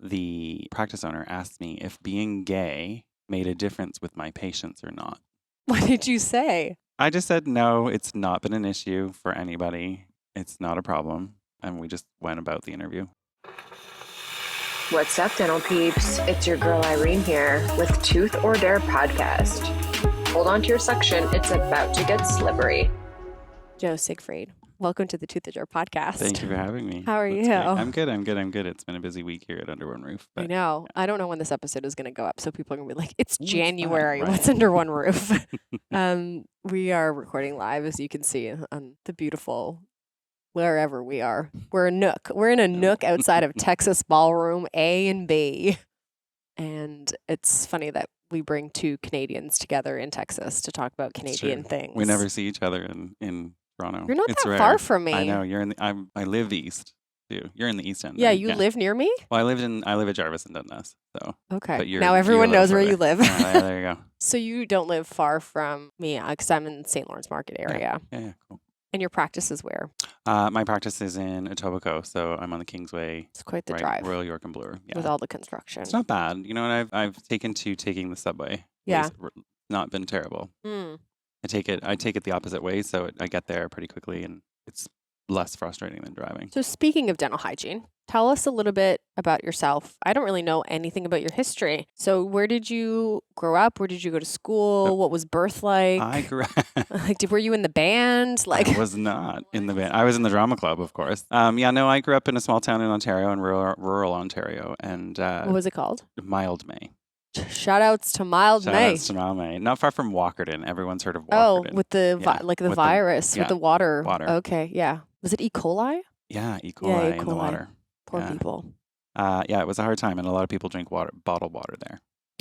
the practice owner asked me if being gay made a difference with my patients or not. What did you say? I just said, no, it's not been an issue for anybody. It's not a problem. And we just went about the interview. What's up, dental peeps? It's your girl Irene here with Tooth or Dare podcast. Hold on to your suction. It's about to get slippery. Joe Siegfried, welcome to the Tooth or Dare podcast. Thank you for having me. How are That's you? great. I'm good. It's been a busy week here at Under One Roof. I know. I don't know when this episode is going to go up, so people are going to be like, it's What's January. that, right? What's under one roof? We are recording live, as you can see, on the beautiful, wherever we are. We're a nook. We're in a nook outside of Texas Ballroom A and B. And it's funny that we bring two Canadians together in Texas to talk about Canadian things. We never see each other in Toronto. You're not It's that rare. far from me. I know. You're in the, I live east too. You're in the east end. Yeah, right? you live near me? Well, I live at Jarvis and Dundas. So Okay. but Now everyone you're a knows where little you live. Yeah, there you go. So you don't live far from me, because I'm in the St. Lawrence Market area. Yeah, cool. And your practice is where? My practice is in Etobicoke, so I'm on the Kingsway, It's quite the right, drive Royal York and Bloor. Yeah, with all the construction. it's not bad. You know, and I've taken to taking the subway. Yeah. It's not been terrible. Mm. I take it the opposite way, so I get there pretty quickly, and it's less frustrating than driving. So speaking of dental hygiene, tell us a little bit about yourself. I don't really know anything about your history. So where did you grow up? Where did you go to school? What was birth like? I grew up. Were you in the band? I was not in the band. I was in the drama club, of course. I grew up in a small town in Ontario, in rural Ontario, and what was it called? Mild May. Shout outs to Mild May. Shout outs to Mild May. Not far from Walkerton. Everyone's heard of Oh, Walkerton. with the with virus, with the water. water. Okay, yeah. Was it E. coli? Yeah, E. coli Yeah, E. in the coli. water. Poor Yeah. people. It was a hard time, and a lot of people drink bottled water there.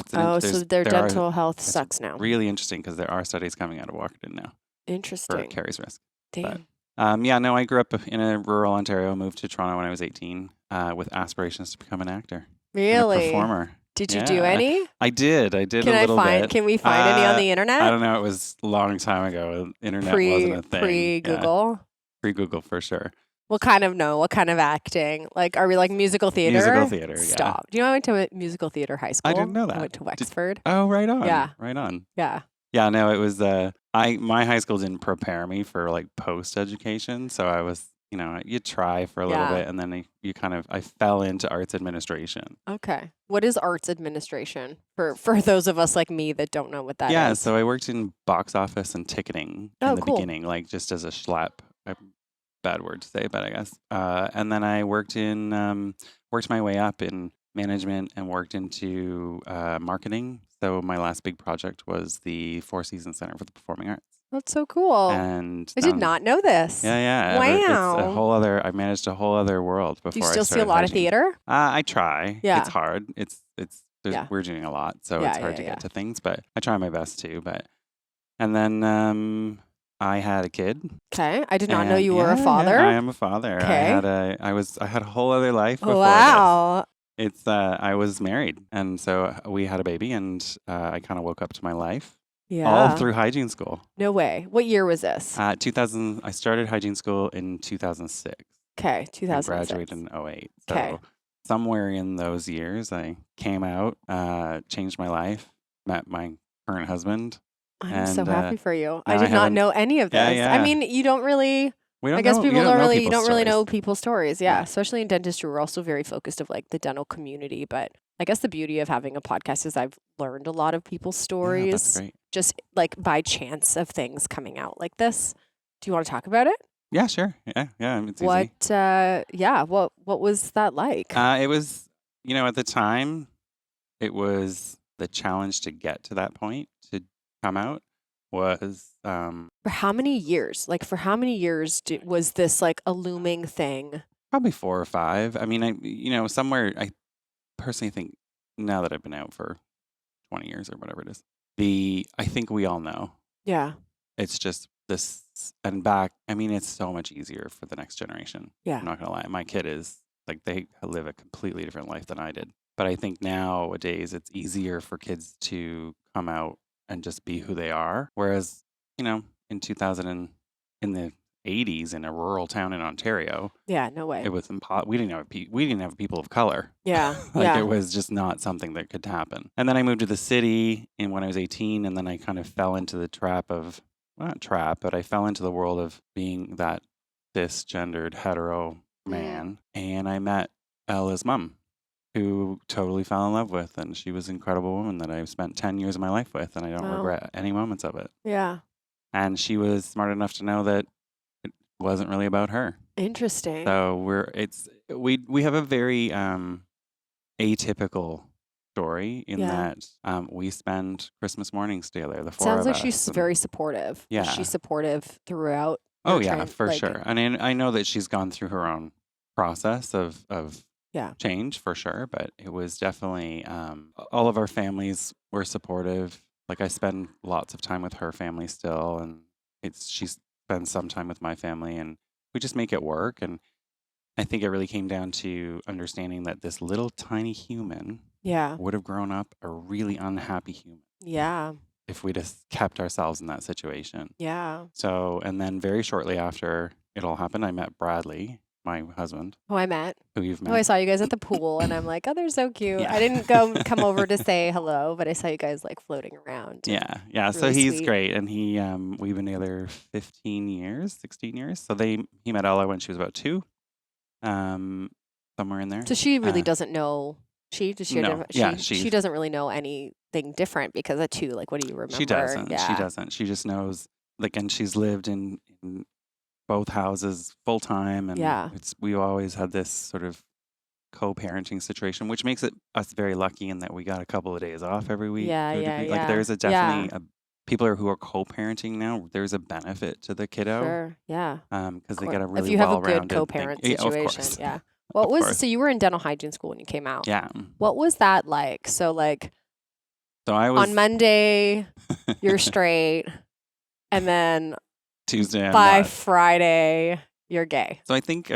So their dental health sucks now. Really interesting because there are studies coming out of Walkerton now for Interesting. caries risk. Damn. I grew up in a rural Ontario, moved to Toronto when I was 18 with aspirations to become an actor. And a Really? performer. Did you do any? I did a Can little bit. Can we find any on the internet? I don't know. It was a long time ago. Internet wasn't a thing. Pre-Google? Pre-Google for sure. What kind of acting? Like, are we like musical theater? Musical theater, yeah. Stop. Do you know I went to musical theater high school? I didn't know that. I went to Wexford. Oh, right on. Yeah. Right on. Yeah. Yeah, no, it was my high school didn't prepare me for like post education, so I was, you try for a little bit, and then I fell into arts administration. Okay. What is arts administration for those of us like me that don't know what that is? Yeah, so I worked in box office and ticketing in the beginning, like just as a schlep. Bad word to say, but I guess. And then I worked my way up in management and worked into marketing. So my last big project was the Four Seasons Center for the Performing Arts. That's so cool. And I did not know this. Yeah. Wow. I managed a whole other world before. Do you still see a lot of theater? I try. Yeah. It's hard. We're doing a lot, so it's hard to get to things, but I try my best to. And then I had a kid. Okay. I did not know you were a father. Yeah, I am a father. Okay. I had a whole other life before wow. this. I was married, and so we had a baby, and I kind of woke up to my life. Yeah. All through hygiene school. No way. What year was this? 2000. I started hygiene school in 2006. Okay, 2006. I graduated in 2008. Okay. So somewhere in those years, I came out, changed my life, met my current husband. I'm so happy for you. now I I did have not know any of this. Yeah. I mean, you don't really. We don't I guess know, people you don't really. You people's don't really stories. know people's stories. Yeah, Yeah. especially in dentistry, we're also very focused of like the dental community. But I guess the beauty of having a podcast is I've learned a lot of people's stories. Yeah, that's great. Just like by chance of things coming out like this. Do you want to talk about it? Yeah, sure. Yeah. It's easy. What was that like? It was, at the time, it was the challenge to get to that point to come out was. For how many years? Like, for how many years was this like a looming thing? Probably 4 or 5. I mean, somewhere I personally think now that I've been out for 20 years or whatever it is, I think we all know. Yeah. It's just this and back. I mean, it's so much easier for the next generation. Yeah. I'm not going to lie. My kid is like, they live a completely different life than I did. But I think nowadays it's easier for kids to come out and just be who they are. Whereas, in 2000 in the 80s in a rural town in Ontario. Yeah, no way. It was we didn't have people of color. Yeah. Like it was just not something that could happen. And then I moved to the city when I was 18, and then I kind of fell into the trap of, well, not trap, but I fell into the world of being that cisgendered hetero man. And I met Ella's mom, who totally fell in love with, and she was an incredible woman that I've spent 10 years of my life with, and I don't regret any moments of it. Yeah. And she was smart enough to know that it wasn't really about her. Interesting. So we have a very atypical story in that we spend Christmas mornings together. The four Sounds of like us, she's very supportive. Yeah. Is she supportive throughout? Oh yeah, for sure. And I know that she's gone through her own process of change for sure, but it was definitely all of our families were supportive. Like I spend lots of time with her family still, and she spends some time with my family, and we just make it work. And I think it really came down to understanding that this little tiny human would have grown up a really unhappy human. Yeah. If we just kept ourselves in that situation. Yeah. So, and then very shortly after it all happened, I met Bradley, my husband. Who I met. Who you've met. Oh, I saw you guys at the pool, and I'm like, oh, they're so cute. Yeah. I didn't come over to say hello, but I saw you guys like floating around. Yeah. Really so he's sweet. great, and we've been together 15 years, 16 years. So he met Ella when she was about 2, somewhere in there. So she really doesn't know. She doesn't really know anything different because at 2, like, what do you remember? She doesn't. Yeah. She doesn't. She just knows, like, and she's lived in both houses full time, and we always had this sort of co-parenting situation, which makes us very lucky in that we got a couple of days off every week. Like there's definitely people who are co-parenting now. There's a benefit to the kiddo. Sure. Yeah. Because they get a really if you have a good well-rounded co-parent thing. situation. Yeah, What was so you were in dental hygiene school when you came out? Yeah. What was that like? So I was on Monday, you're straight, and then Tuesday by Friday, you're gay. So I think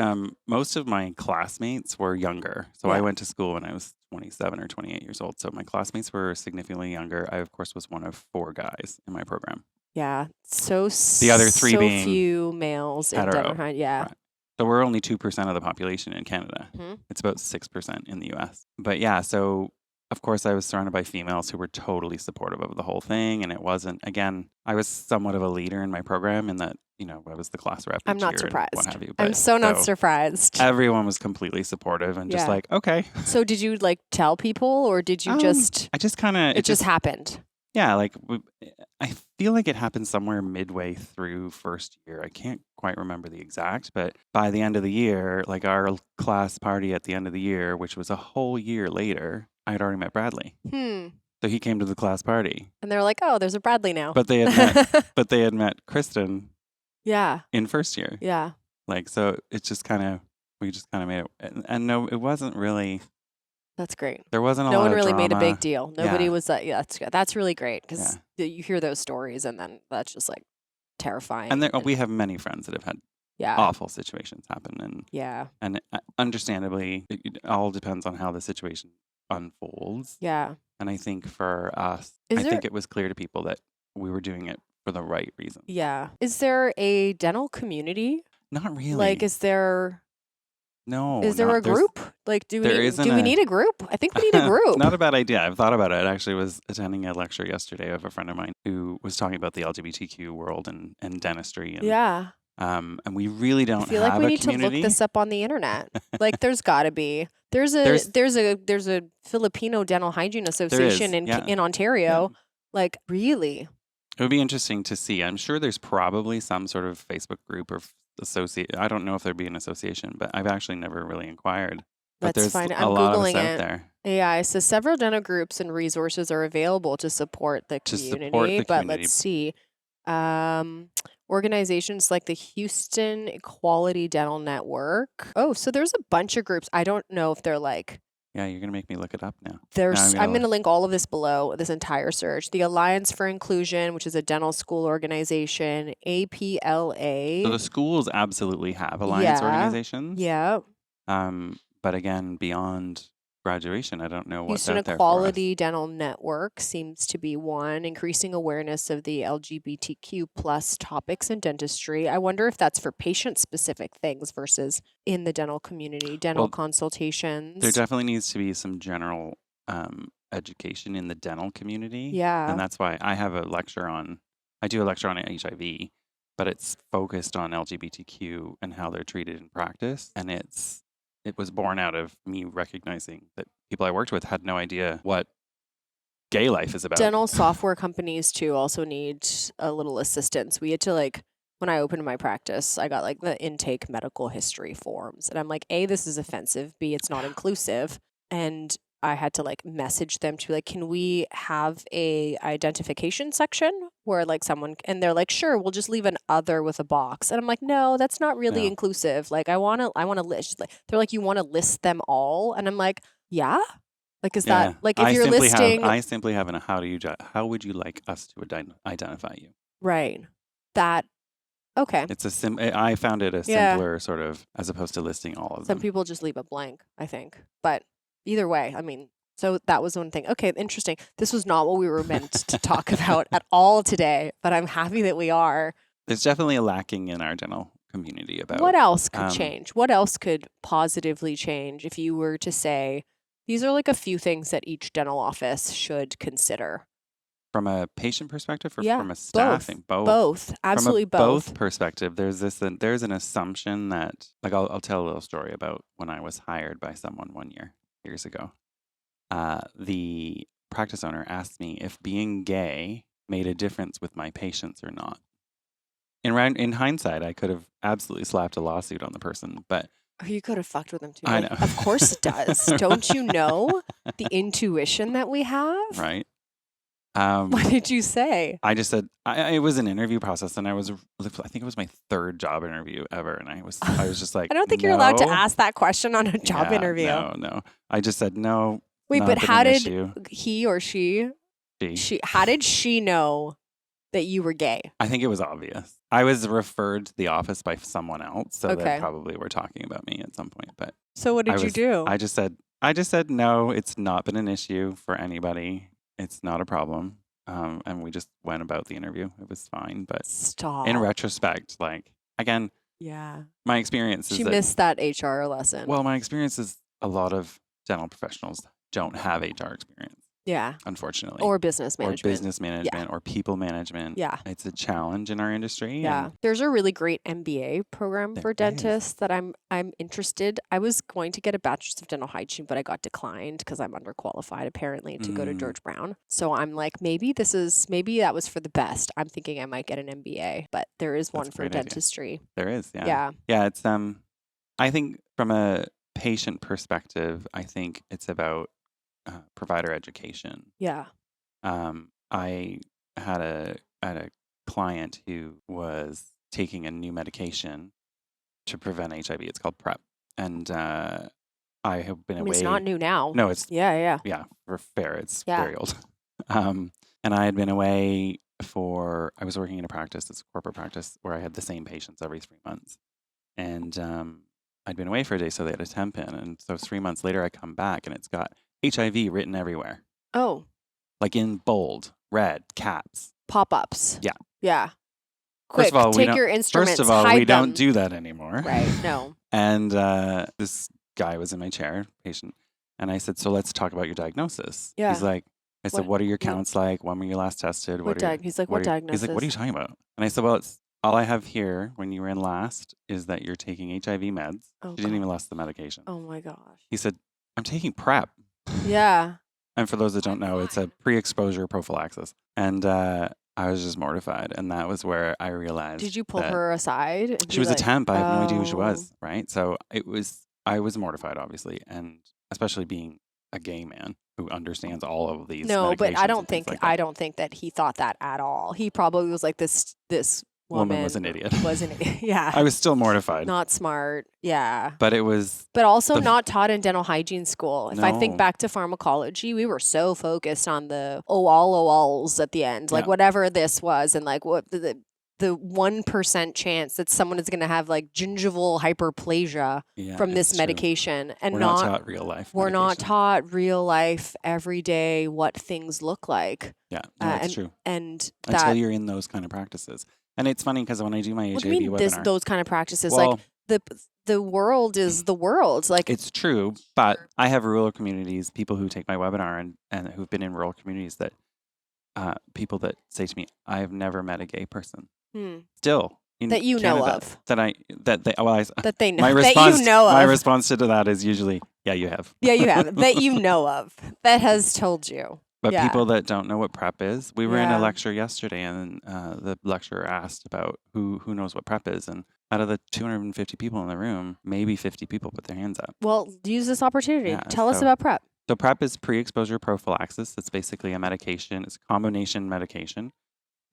most of my classmates were younger. So I went to school when I was 27 or 28 years old. So my classmates were significantly younger. I, of course, was one of 4 guys in my program. Yeah. So the other 3 being few males in dental hygiene. Yeah. Right. So we're only 2% of the population in Canada. Mm-hmm. It's about 6% in the US. But yeah, so of course I was surrounded by females who were totally supportive of the whole thing. And it wasn't, again, I was somewhat of a leader in my program in that, I was the class rep. I'm not surprised. What have you. I'm so not surprised. Everyone was completely supportive and just like, okay. So did you tell people, or did you just? I just kind of. It just happened. Yeah, I feel like it happened somewhere midway through first year. I can't quite remember the exact, but by the end of the year, like our class party at the end of the year, which was a whole year later, I had already met Bradley. So he came to the class party. And they're like, oh, there's a Bradley now. But they had met Kristen. Yeah. In first year. Yeah. So it's just we just kind of made it. And no, it wasn't really. That's great. There wasn't a lot No of one really drama. made a big deal. Nobody was that. Yeah, that's really great because you hear those stories and then that's just like terrifying. And we have many friends that have had awful situations happen. And understandably, it all depends on how the situation unfolds. Yeah. And I think for us, I think it was clear to people that we were doing it for the right reason. Yeah. Is there a dental community? Not really. Is there... No. Is there a group? Do we need a group? I think we need a group. Not a bad idea. I've thought about it. I actually was attending a lecture yesterday of a friend of mine who was talking about the LGBTQ world and dentistry. And, and we really don't have a community. I feel like we need to look this up on the internet. There's got to be. There's a Filipino Dental Hygiene Association in Ontario. Yeah. Really? It would be interesting to see. I'm sure there's probably some sort of Facebook group or I don't know if there'd be an association, but I've actually never really inquired. But That's fine. I'm lot Googling of us it. Out there. Yeah, it says several dental groups and resources are available to support the community. But let's see. Organizations like the Houston Equality Dental Network. Oh, so there's a bunch of groups. I don't know if they're Yeah, you're going to make me look it up now. I'm going to link all of this below, this entire search. The Alliance for Inclusion, which is a dental school organization, APLA. So the schools absolutely have alliance organizations. Yeah. But again, beyond graduation. I don't know what's Houston out there for us. Equality Dental Network seems to be one. Increasing awareness of the LGBTQ plus topics in dentistry. I wonder if that's for patient-specific things versus in the dental community, dental Well, consultations. There definitely needs to be some general education in the dental community. Yeah. And that's why I do a lecture on HIV, but it's focused on LGBTQ and how they're treated in practice. And it was born out of me recognizing that people I worked with had no idea what gay life is about. Dental software companies too also need a little assistance. We had to when I opened my practice, I got the intake medical history forms. And I'm like, A, this is offensive. B, it's not inclusive. And I had to message them to can we have a identification section where someone, and they're like, sure, we'll just leave an other with a box. And I'm like, no, that's not really No. inclusive. I want to list. They're like, you want to list them all? And I'm like, yeah. Is that if you're listing? I simply have an how would you like us to identify you? Right. That. Okay. It's I found it a simpler sort of, as opposed to listing all of them. Some people just leave it blank, I think. But either way, I mean, so that was one thing. Okay, interesting. This was not what we were meant to talk about at all today, but I'm happy that we are. There's definitely a lacking in our dental community about what else could change? What else could positively change if you were to say, these are a few things that each dental office should consider? From a patient perspective or Yeah, from a staffing? Both. Absolutely from a both. perspective, there's an assumption that, I'll tell a little story about when I was hired by someone years ago. The practice owner asked me if being gay made a difference with my patients or not. In hindsight, I could have absolutely slapped a lawsuit on the person, but you could have fucked with them too. I know. Of course it does. Don't you know the intuition that we have? Right. What did you say? I just said it was an interview process, and I think it was my third job interview ever, and I was just like, I don't think you're allowed to ask that question on a job interview. No. I just said no. Wait, but how did he or she? How did she know that you were gay? I think it was obvious. I was referred to the office by someone else, so they probably were talking about me at some point. But so what did you do? I just said no. It's not been an issue for anybody. It's not a problem. And we just went about the interview. It was fine. But in retrospect, again, yeah, my experience is she missed that HR lesson. Well, my experience is a lot of dental professionals don't have HR experience. Yeah. Unfortunately. Or business management. Or people management. Yeah. It's a challenge in our industry. Yeah. There's a really great MBA program for dentists that I'm interested. I was going to get a bachelor's of dental hygiene, but I got declined because I'm underqualified apparently to go to George Brown. So I'm like, maybe that was for the best. I'm thinking I might get an MBA, but there is one for dentistry. Idea. There is, yeah. Yeah. Yeah, it's I think from a patient perspective, I think it's about provider education. Yeah. I had a client who was taking a new medication to prevent HIV. It's called PrEP, and I have been away. It's not new now. No, it's yeah. For fair, it's very old. And I had been away I was working in a practice, it's a corporate practice, where I had the same patients every 3 months, and I'd been away for a day, so they had a temp in, and so 3 months later, I come back, and it's got HIV written everywhere. Oh. In bold, red, caps. Pop-ups. Yeah. Yeah. Quick, first of all, take your instruments, First of all, hide we them. don't do that anymore. Right, no. And this guy was in my chair, patient, and I said, so let's talk about your diagnosis. Yeah. He's like, I said, what are your counts like? When were you last tested? He's like, what diagnosis? He's like, what are you talking about? And I said, well, all I have here when you were in last is that you're taking HIV meds. She didn't even list the medication. Oh my gosh. He said, I'm taking PrEP. Yeah. And for those that don't know, it's a pre-exposure prophylaxis. And I was just mortified. And that was where I realized. Did you pull her aside? She was a temp. I have no idea who she was. Right. So I was mortified, obviously. And especially being a gay man who understands all of these. No, but I don't think that he thought that at all. He probably was like this woman was an idiot. Yeah. I was still mortified. Not smart. Yeah. But it was. But also not taught in dental hygiene school. If I think back to pharmacology, we were so focused on the alls at the end, whatever this was, and what the the 1% chance that someone is going to have like gingival hyperplasia from this it's true. medication, and We're not taught real life we're not medication. taught real life, everyday, what things look like. Yeah, no, it's true. And until you're in those kind of practices. And it's funny because when I do my what HIV do you mean webinar, those kind of practices? well, like the world is the world. Like, it's true, but I have rural communities, people who take my webinar and who've been in rural communities that people that say to me, I've never met a gay person. Still. That you Canada, know of. That they know. My response, that you know of. My response to that is usually, yeah, you have. Yeah, you have. That you know of. That has told you. But people that don't know what PrEP is, we were in a lecture yesterday, and the lecturer asked about who knows what PrEP is, and out of the 250 people in the room, maybe 50 people put their hands up. Well, use this opportunity. Yeah, Tell us about PrEP. So PrEP is pre-exposure prophylaxis. It's basically a medication. It's a combination medication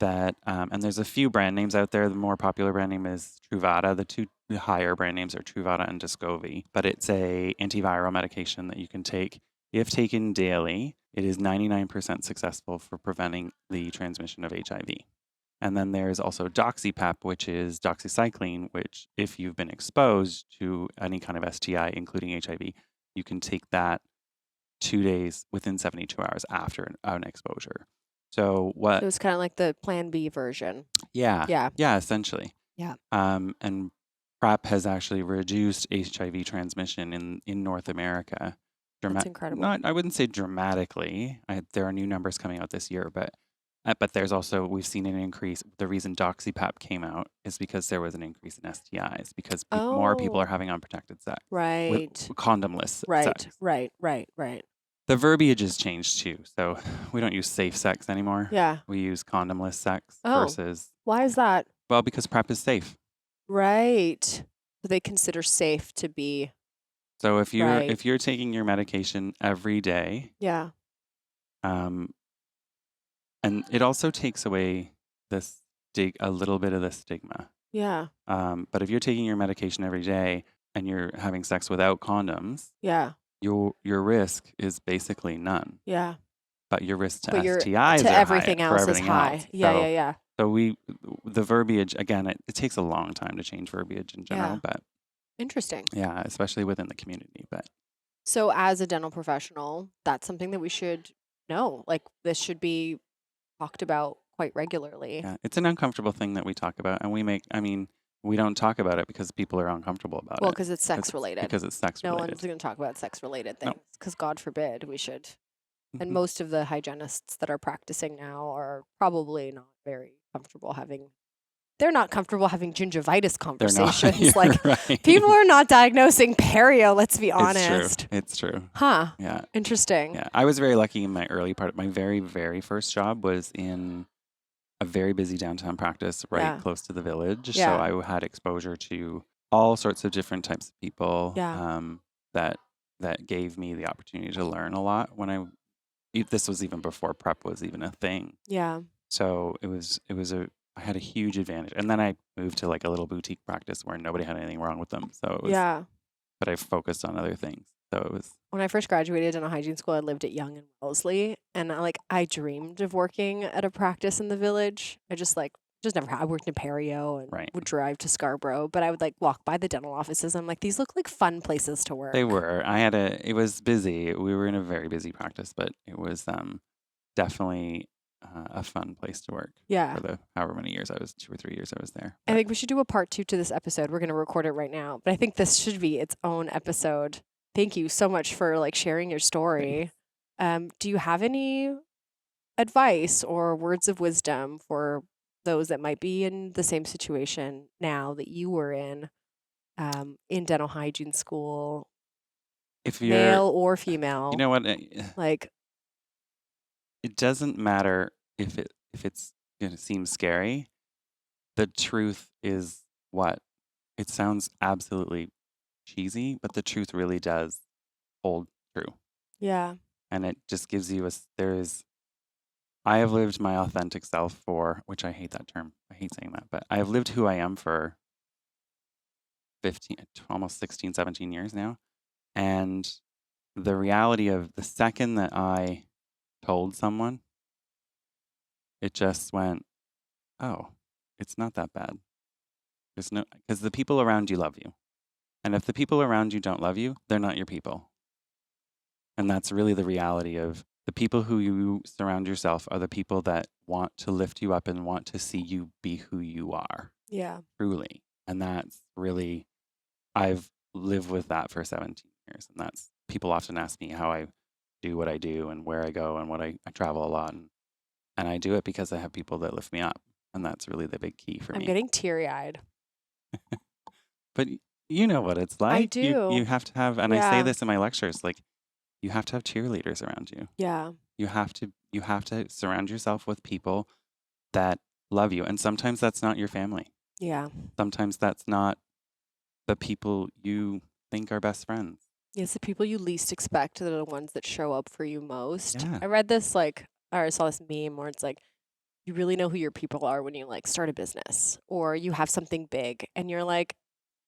that, and there's a few brand names out there. The more popular brand name is Truvada. The two higher brand names are Truvada and Descovy. But it's a antiviral medication that you can take if taken daily. It is 99% successful for preventing the transmission of HIV. And then there's also DoxyPEP, which is doxycycline, which if you've been exposed to any kind of STI, including HIV, you can take that 2 days within 72 hours after an exposure. So it was kind of like the Plan B version. Yeah, essentially. Yeah. And PrEP has actually reduced HIV transmission in North America. That's incredible. I wouldn't say dramatically. There are new numbers coming out this year, but there's also, we've seen an increase. The reason DoxyPEP came out is because there was an increase in STIs because more people are having unprotected sex. Right. Condomless sex. Right. The verbiage has changed too. So we don't use safe sex anymore. Yeah. We use condomless sex versus. Why is that? Well, because PrEP is safe. Right. So they consider safe to be. So if you're taking your medication every day. Yeah. And it also takes away a little bit of the stigma. Yeah. But if you're taking your medication every day and you're having sex without condoms. Yeah. Your risk is basically none. Yeah. But your risk to STIs to everything else is high. Else. Yeah. So the verbiage, again, it takes a long time to change verbiage in general, but interesting. Yeah, especially within the community. But so as a dental professional, that's something that we should know. Like this should be talked about quite regularly. Yeah, it's an uncomfortable thing that we talk about, and we don't talk about it because people are uncomfortable about it. Well, because it's sex related. Because it's sex related. No one's going to talk about sex related things because God forbid we should. And most of the hygienists that are practicing now are probably not very comfortable having. They're not comfortable having gingivitis conversations. Like right. People are not diagnosing perio. Let's be honest. It's true. Huh. Yeah. Interesting. Yeah. I was very lucky in my early part. My very, very first job was in a very busy downtown practice close to the village. Yeah. So I had exposure to all sorts of different types of people. Yeah. That gave me the opportunity to learn a lot this was even before PrEP was even a thing. Yeah. So I had a huge advantage. And then I moved to like a little boutique practice where nobody had anything wrong with them. So it was, but I focused on other things. So it was. When I first graduated in a hygiene school, I lived at Yonge and Wellesley. And I dreamed of working at a practice in the village. I worked in Perio and would drive to Scarborough, but I would walk by the dental offices. I'm like, these look like fun places to work. They were. It was busy. We were in a very busy practice, but it was definitely a fun place to work. Yeah. For the however many years 2 or 3 years I was there. I think we should do a part 2 to this episode. We're going to record it right now, but I think this should be its own episode. Thank you so much for sharing your story. Do you have any advice or words of wisdom for those that might be in the same situation now that you were in dental hygiene school, if you're male or female? You know what? It doesn't matter if it's going to seem scary. The truth is what? It sounds absolutely cheesy, but the truth really does hold true. Yeah. And it just gives you I have lived my authentic self which I hate that term. I hate saying that, but I have lived who I am for 15, almost 16, 17 years now. And the reality of the second that I told someone, it just went, oh, it's not that bad. Because the people around you love you. And if the people around you don't love you, they're not your people. And that's really the reality of the people who you surround yourself are the people that want to lift you up and want to see you be who you are. Yeah. Truly. And that's really, I've lived with that for 17 years. And that's, people often ask me how I do what I do and where I go and what I travel a lot. And I do it because I have people that lift me up. And that's really the big key for me. I'm getting teary-eyed. But you know what it's like. I do. You have to have, and I say this in my lectures, like you have to have cheerleaders around you. Yeah. You have to surround yourself with people that love you. And sometimes that's not your family. Yeah. Sometimes that's not the people you think are best friends. It's the people you least expect that are the ones that show up for you most. Yeah. I read this or I saw this meme where it's like, you really know who your people are when you like start a business or you have something big and you're like,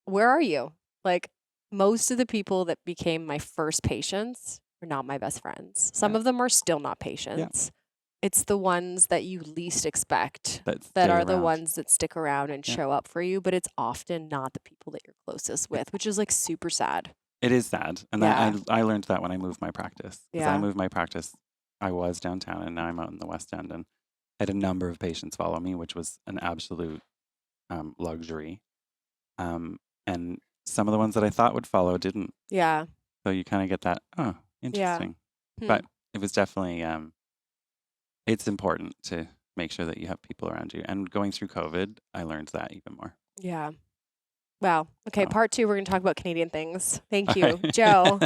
where are you? Like most of the people that became my first patients are not my best friends. Some of them are still not patients. It's the ones that you least expect that are the ones that stick around and show up for you, but it's often not the people that you're closest with, which is like super sad. It is sad. And I learned that when I moved my practice. Because I moved my practice, I was downtown and now I'm out in the West End. And I had a number of patients follow me, which was an absolute luxury. And some of the ones that I thought would follow didn't. Yeah. So you kind of get that, oh, interesting. Yeah. But it was definitely, it's important to make sure that you have people around you. And going through COVID, I learned that even more. Yeah. Wow. Okay, part 2, we're going to talk about Canadian things. Thank you, Joe.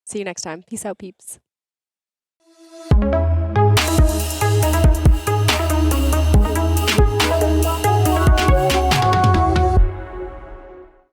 See you next time. Peace out, peeps.